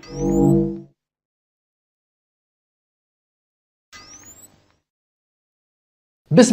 بسم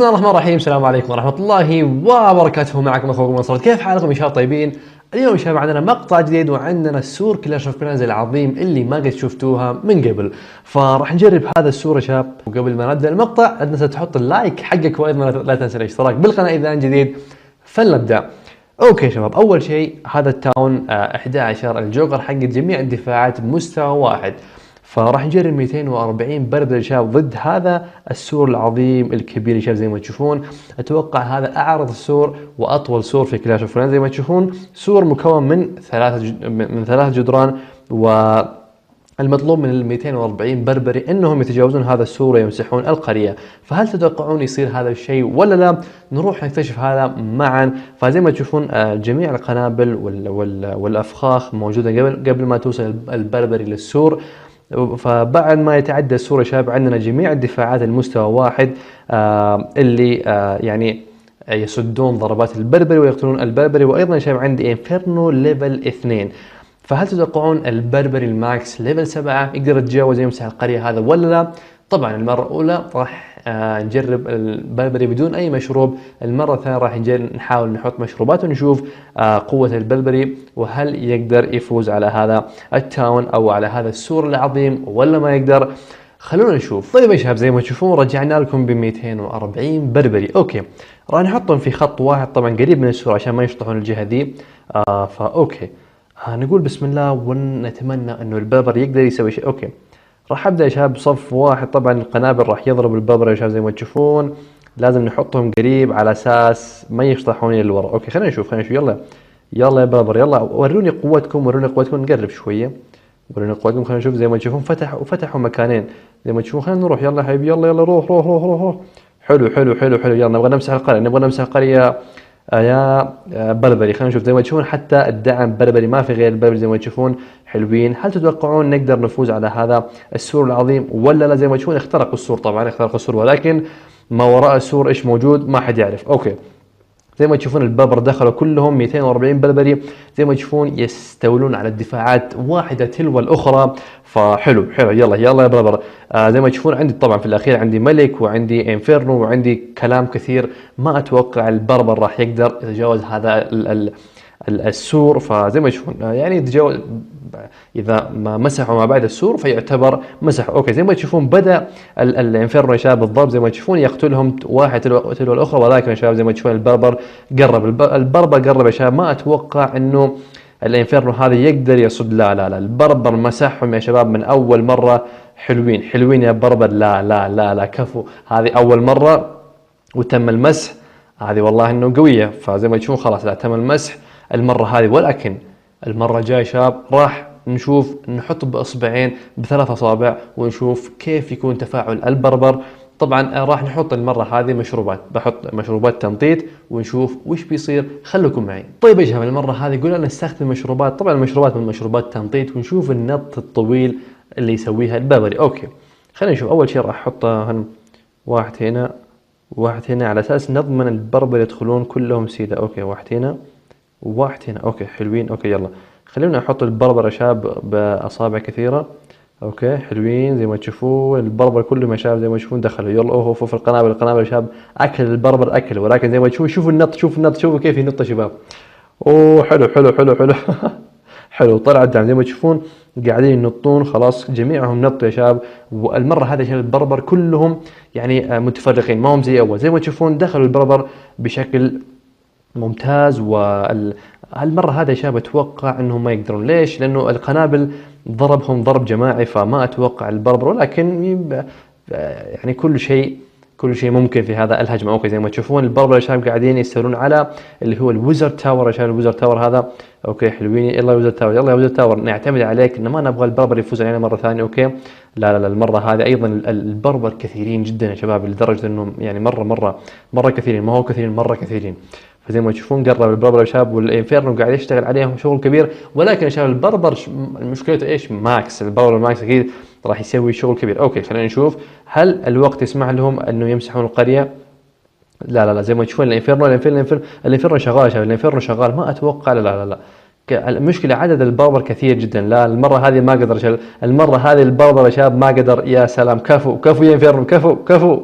الله الرحمن الرحيم. السلام عليكم ورحمة الله وبركاته. معكم اخوكم منصور. كيف حالكم ان شاء الله طيبين؟ اليوم شباب عندنا مقطع جديد وعندنا السور كلاش اوف كلانز العظيم اللي ما قد شفتوها من قبل، فراح نجرب هذا السور يا شباب. وقبل ما نبدا المقطع لا تنسى تحط اللايك حقك، وايضا لا تنسى الاشتراك بالقناة اذا انت جديد. فلنبدا. اوكي شباب، اول شيء هذا التاون 11 الجوكر حق جميع الدفاعات بمستوى واحد، فراح نجرب 240 برد يا شباب ضد هذا السور العظيم الكبير يا شباب. زي ما تشوفون اتوقع هذا اعرض سور واطول سور في كلاش اوف كلانز. زي ما تشوفون سور مكون من ثلاث جدران، والمطلوب من ال 240 بربري انهم يتجاوزون هذا السور ويمسحون القريه. فهل تتوقعون يصير هذا الشيء ولا لا؟ نروح نكتشف هذا معا. فزي ما تشوفون جميع القنابل والافخاخ موجوده قبل ما توصل البربري للسور. فبعد ما يتعدى السور يا شباب عندنا جميع الدفاعات المستوى واحد اللي يعني يصدون ضربات البربري ويقتلون البربري. وايضا يا شباب عندي انفيرنو ليفل 2. فهل تتوقعون البربري الماكس ليفل 7 يقدر يتجاوز يمسح القرية هذا ولا لا؟ طبعا المرة الأولى راح نجرب البربري بدون أي مشروب، المرة الثانية راح نحاول نحط مشروبات ونشوف قوة البربري وهل يقدر يفوز على هذا التاون أو على هذا السور العظيم ولا ما يقدر. خلونا نشوف. طيب يا شباب زي ما تشوفون رجعنا لكم ب 240 بربري. اوكي راح نحطهم في خط واحد طبعا قريب من السور عشان ما يشطحون الجهة دي. فاوكي نقول بسم الله ونتمنى انه البربر يقدر يسوي شيء. اوكي راح ابدا يا شباب بصف واحد. طبعا القنابل راح يضرب البربر يا شباب زي ما تشوفون، لازم نحطهم قريب على اساس ما يشطحون للورا. اوكي خلينا نشوف يلا يلا يا بربر يلا وروني قوتكم نقرب شويه وروني قوتكم. خلينا نشوف. زي ما تشوفون فتحوا مكانين زي ما تشوفون. خلينا نروح يلا يا حبيبي يلا روح. حلو يلا نبغى نمسح القريه يا بربري. خلينا نشوف. زي ما تشوفون حتى الدعم بربري ما في غير البربري زي ما تشوفون حلوين. هل تتوقعون نقدر نفوز على هذا السور العظيم ولا لا؟ زي ما تشوفون اخترقوا السور، طبعا اخترقوا السور، ولكن ما وراء السور ايش موجود ما حد يعرف. اوكي زي ما تشوفون البربر دخلوا كلهم 240 بربري. زي ما تشوفون يستولون على الدفاعات واحدة تلو الأخرى. فحلو يلا يا بربر. زي ما تشوفون عندي طبعا في الأخير عندي ملك وعندي انفيرنو وعندي كلام كثير. ما أتوقع البربر راح يقدر يتجاوز هذا السور. فزي ما تشوفون يعني يتجاوز اذا ما مسحوا ما بعد السور فيعتبر مسح. اوكي زي ما تشوفون بدا الانفيرنو يا شباب الضرب. زي ما تشوفون يقتلهم واحد تلو الاخرى، ولكن يا شباب زي ما تشوفون البربر قرب يا شباب. ما اتوقع انه الانفيرنو هذا يقدر يصد. لا البربر مسحهم يا شباب من اول مره. حلوين يا بربر. لا كفو، هذه اول مره وتم المسح. هذه والله انه قويه. فزي ما تشوفون خلاص لا تم المسح المره هذه، ولكن المره الجايه شباب راح نشوف نحط باصبعين بثلاث اصابع ونشوف كيف يكون تفاعل البربر. طبعا راح نحط المره هذه مشروبات، بحط مشروبات تنطيط ونشوف وش بيصير. خليكم معي. طيب يا شباب المره هذه قلنا نستخدم مشروبات، طبعا المشروبات من مشروبات تنطيط، ونشوف النط الطويل اللي يسويها البربري. اوكي خلينا نشوف. اول شيء راح احط واحد هنا على اساس نضمن البربر يدخلون كلهم سيده. اوكي واحد هنا وواحد هنا. اوكي حلوين. اوكي يلا خلونا احط البربر يا شباب باصابع كثيره. اوكي حلوين. زي ما تشوفون البربر كلهم يا شباب زي ما تشوفون دخلوا. يلا اوه في القنابل يا شباب اكل البربر اكل، ولكن زي ما تشوفون شوفوا النط شوفوا كيف ينط يا شباب. اوه حلو حلو طلع الدعم. زي ما تشوفون قاعدين ينطون خلاص جميعهم نطوا يا شباب. والمره هذه شباب البربر كلهم يعني متفرقين ما هم زي اول. زي ما تشوفون دخلوا البربر بشكل ممتاز. والمرة هذا يا شباب اتوقع انهم ما يقدرون. ليش؟ لانه القنابل ضربهم ضرب جماعي، فما اتوقع البربر، ولكن يعني كل شيء ممكن في هذا الهجمة. اوكي زي ما تشوفون البربر يا شباب قاعدين يستولون على اللي هو الويزر تاور يا شباب. الويزر تاور هذا اوكي حلوين. يلا يا ويزر تاور نعتمد عليك، ان ما نبغى البربر يفوز علينا مرة ثانية. اوكي لا المرة هذه ايضا البربر كثيرين جدا يا شباب، لدرجة انهم يعني مرة كثيرين، ما هو كثيرين مرة كثيرين. فزي ما تشوفون قرب البربر يا شباب، والانفيرنو قاعد يشتغل عليهم شغل كبير. ولكن يا شباب البربر مشكلته ايش؟ ماكس. البربر ماكس اكيد راح يسوي شغل كبير. اوكي خلينا نشوف هل الوقت يسمح لهم انه يمسحون القريه. لا زي ما تشوفون الانفيرنو شغال يا شباب. الانفيرنو شغال. ما اتوقع لا المشكلة عدد البربر كثير جدا. لا المرة هذه ما قدر المرة هذه البربر يا شباب ما قدر. يا سلام، كفو كفو يا انفيرنو، كفو كفو.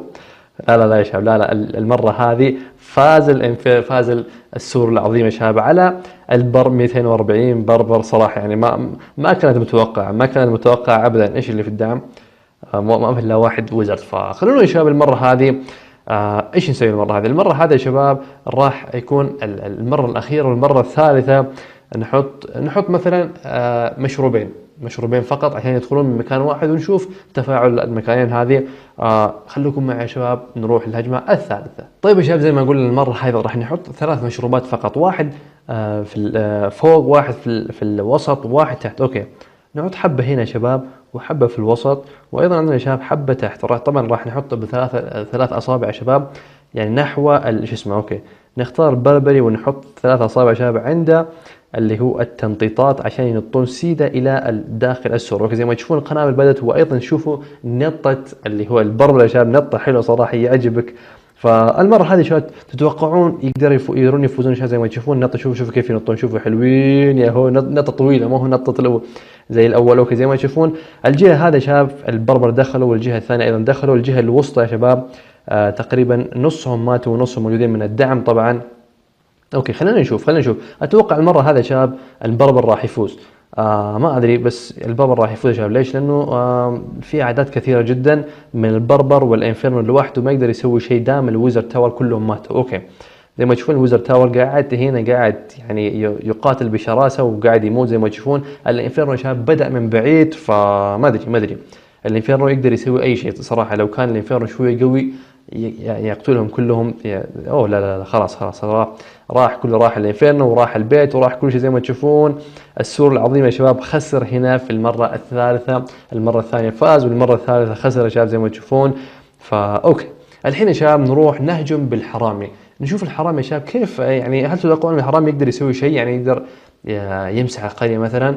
لا يا شباب، لا المرة هذه فاز السور العظيم يا شباب على البر 240 بربر. صراحة يعني ما كانت متوقعة، ما كانت متوقعة ابدا. ايش اللي في الدعم؟ ما في الا واحد ويزرد. فخلونا يا شباب المرة هذه ايش نسوي المرة هذه؟ المرة هذه يا شباب راح يكون المرة الأخيرة والمرة الثالثة نحط مثلا مشروبين فقط عشان يدخلون من مكان واحد ونشوف تفاعل المكانين هذه. خلوكم معي يا شباب، نروح الهجمة الثالثة. طيب يا شباب، زي ما قلنا المرة هذه راح نحط 3 مشروبات فقط، واحد في فوق، واحد في الوسط، وواحد تحت. اوكي، نحط حبة هنا يا شباب وحبة في الوسط، وأيضا عندنا يا شباب حبة تحت. طبعا راح نحطه ثلاث أصابع يا شباب، يعني نحو شو اسمه. أوكي، نختار البربري ونحط 3 أصابع يا شباب عند اللي هو التنطيطات عشان ينطون سيدة إلى داخل السور. أوكي، زي ما تشوفون القنابل بدأت، وأيضا شوفوا نطة اللي هو البربري يا شباب، نطة حلوة صراحة يعجبك. فالمرة هذه شباب تتوقعون يقدرون يفوزون زي ما تشوفون نطة. شوفوا كيف ينطون، شوفوا حلوين يا هو. نطة طويلة، ما هو نطة زي الأول. أوكي، زي ما تشوفون الجهة هذا شباب البربر دخلوا، والجهة الثانية أيضا دخلوا. الجهة الوسطى يا شباب تقريبا نصهم ماتوا ونصهم موجودين من الدعم طبعا. اوكي، خلينا نشوف. اتوقع المره هذا شباب البربر راح يفوز. ما ادري، بس البربر راح يفوز يا شباب. ليش؟ لانه في اعداد كثيره جدا من البربر والانفيرنو لوحده ما يقدر يسوي شيء دام الويزر تاور كلهم ماتوا. اوكي، زي ما تشوفون الويزر تاور قاعد هنا، قاعد يعني يقاتل بشراسه وقاعد يموت. زي ما تشوفون الانفيرنو يا شباب بدا من بعيد، فما ادري الانفيرنو يقدر يسوي اي شيء صراحه. لو كان الانفيرنو شويه قوي يقتلهم كلهم. اوه لا خلاص راح كله، راح الانفيرنو وراح البيت وراح كل شيء. زي ما تشوفون السور العظيم يا شباب خسر هنا في المرة الثالثة. المرة الثانية فاز، والمرة الثالثة خسر يا شباب زي ما تشوفون. اوكي، الحين يا شباب نروح نهجم بالحرامي، نشوف الحرامي يا شباب كيف. يعني هل تتوقعون الحرامي يقدر يسوي شيء؟ يعني يقدر يمسح القرية مثلا؟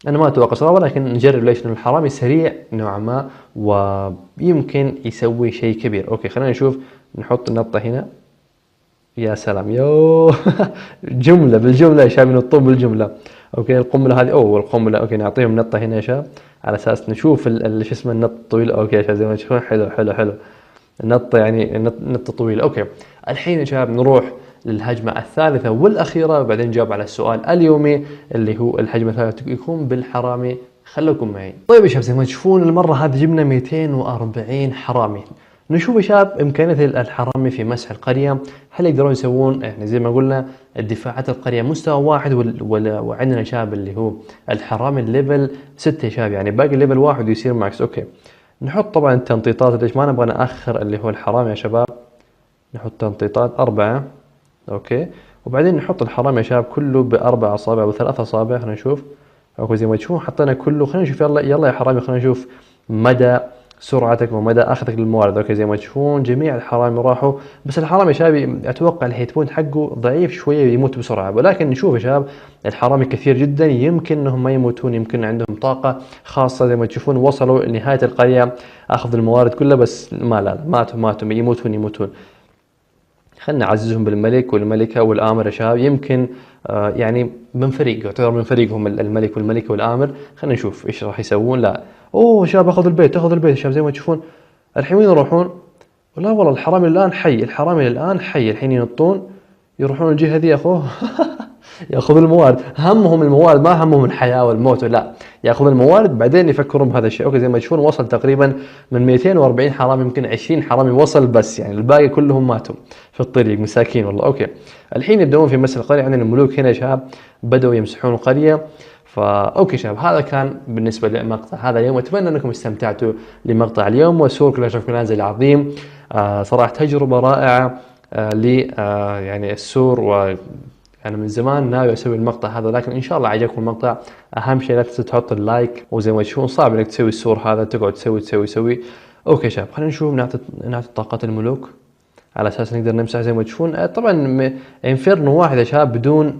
انا ما اتوقع صراحه، ولكن نجرب. ليش؟ لان الحرامي سريع نوعا ما ويمكن يسوي شيء كبير. اوكي، خلينا نشوف. نحط النطه هنا. يا سلام يو جمله بالجمله يا شباب، ينطون بالجمله. اوكي، القنبله هذه القنبله. اوكي، نعطيهم نطه هنا يا شباب على اساس نشوف شو اسمه النط الطويل. اوكي يا شباب زي ما تشوفون حلو النطه، يعني نطه طويله. اوكي، الحين يا شباب نروح للهجمة الثالثة والأخيرة، بعدين نجاوب على السؤال اليومي اللي هو الهجمة الثالثة يكون بالحرامي. خلوكم معي. طيب يا شباب، زي ما تشوفون المرة هذه جبنا 240 حرامي. نشوف يا شباب إمكانية الحرامي في مسح القرية. هل يقدرون يسوون يعني زي ما قلنا الدفاعات القرية مستوى واحد وعندنا يا شباب اللي هو الحرامي الليفل 6 يا شباب، يعني باقي الليفل 1 ويصير ماكس. أوكي، نحط طبعا التنطيطات. ليش ما نبغى نأخر اللي هو الحرامي يا شباب؟ نحط تنطيطات 4. اوكي، وبعدين نحط الحرامي يا شباب كله ب4 اصابع و3 اصابع. خلينا نشوف. اوكي، زي ما تشوفون حطينا كله. خلينا نشوف. يلا يا حرامي، خلينا نشوف مدى سرعتك ومدى اخذك للموارد. اوكي، زي ما تشوفون جميع الحرامي راحوا، بس الحرامي يا شباب اتوقع الهيت بوينت حقه ضعيف شويه، يموت بسرعه. ولكن نشوف يا شباب الحرامي كثير جدا، يمكن انهم ما يموتون، يمكن عندهم طاقه خاصه. زي ما تشوفون وصلوا لنهايه القريه، اخذوا الموارد كلها، بس لا ماتوا يموتون. خلنا نعززهم بالملك والملكة والآمر يا شباب. يمكن يعني من فريق، يعتبر من فريقهم الملك والملكة والآمر. خلنا نشوف ايش راح يسوون. لا شباب اخذ البيت يا شباب. زي ما تشوفون الحين وين يروحون؟ لا والله الحرامي الآن حي. الحين ينطون يروحون الجهة ذي اخوه ياخذ الموارد. همهم الموارد، ما همهم الحياة والموت. لا، ياخذ الموارد بعدين يفكرون بهذا الشيء. اوكي، زي ما تشوفون وصل تقريبا من 240 حرامي يمكن 20 حرامي وصل بس، يعني الباقي كلهم ماتوا في الطريق، مساكين والله. اوكي، الحين يبدون في مسح القرية. عندنا الملوك هنا يا شباب بدأوا يمسحون القرية. اوكي شباب، هذا كان بالنسبة لمقطع هذا اليوم. اتمنى انكم استمتعتوا لمقطع اليوم وسور كلاش اوف كلانز العظيم. صراحة تجربة رائعة يعني السور. أنا من زمان ناوي أسوي المقطع هذا، لكن إن شاء الله عجبكم المقطع. أهم شيء لا تنسوا تحط اللايك، وزي ما تشوفون صعب إنك تسوي السور هذا، تقعد تسوي. أوكي شباب، خلينا نشوف. نعطي طاقات الملوك على أساس نقدر نمسح. زي ما تشوفون طبعا انفيرنو واحد يا شباب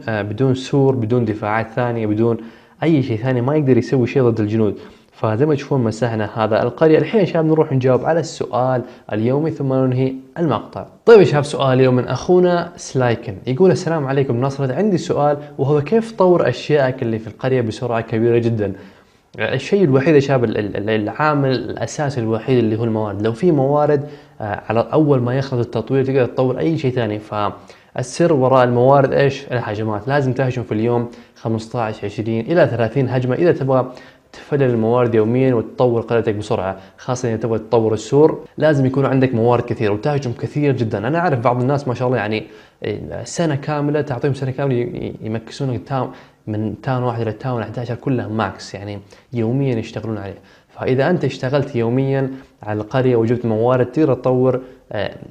بدون سور، بدون دفاعات ثانية، بدون أي شيء ثاني ما يقدر يسوي شيء ضد الجنود. فزي ما تشوفون مسحنا هذا القرية. الحين يا شباب نروح نجاوب على السؤال اليومي ثم ننهي المقطع. طيب يا شباب سؤال اليوم من اخونا سلايكن، يقول السلام عليكم نصرت، عندي سؤال وهو كيف تطور اشيائك اللي في القرية بسرعة كبيرة جدا؟ الشيء الوحيد يا شباب العامل الاساسي الوحيد اللي هو الموارد. لو في موارد على اول ما يخلص التطوير تقدر تطور اي شيء ثاني. فالسر وراء الموارد ايش؟ الهجمات. لازم تهجم في اليوم 15 20 الى 30 هجمة اذا تبغى تفلل الموارد يوميا وتطور قريتك بسرعه، خاصه اذا تبغى تطور السور لازم يكون عندك موارد كثير وتهجم كثير جدا. انا اعرف بعض الناس ما شاء الله يعني سنه كامله، تعطيهم سنه كامله يمكسونك من تاون واحد الى تاون 11 كلها ماكس، يعني يوميا يشتغلون عليه. فاذا انت اشتغلت يوميا على القريه وجبت موارد تقدر تطور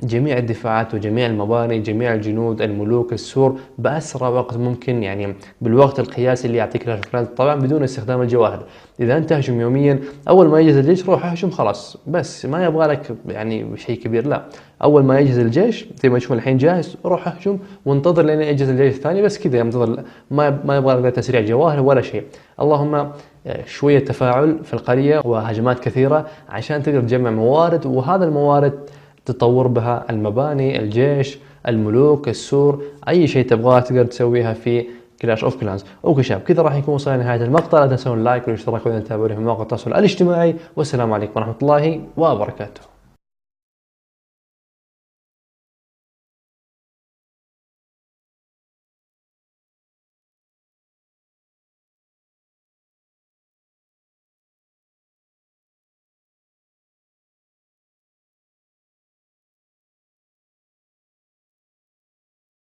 جميع الدفاعات وجميع المباني، جميع الجنود، الملوك، السور باسرع وقت ممكن، يعني بالوقت القياسي اللي يعطيك كلاش اوف كلانز، طبعا بدون استخدام الجواهر. اذا انت تهجم يوميا، اول ما يجهز الجيش روح اهجم خلاص، بس ما يبغى لك يعني شيء كبير، لا. اول ما يجهز الجيش زي ما تشوفون الحين جاهز، روح اهجم وانتظر لين يجهز الجيش الثاني، بس كذا انتظر، ما يبغى لك تسريع جواهر ولا شيء. اللهم شوية تفاعل في القرية وهجمات كثيرة عشان تقدر تجمع موارد، وهذا الموارد تطور بها المباني، الجيش، الملوك، السور، اي شيء تبغاه تقدر تسويها في كلاش اوف كلانز. اوكي شباب كذا راح يكون وصلنا لنهاية المقطع. لا تنسون اللايك والاشتراك واذا تتابعوني في مواقع التواصل الاجتماعي، والسلام عليكم ورحمة الله وبركاته.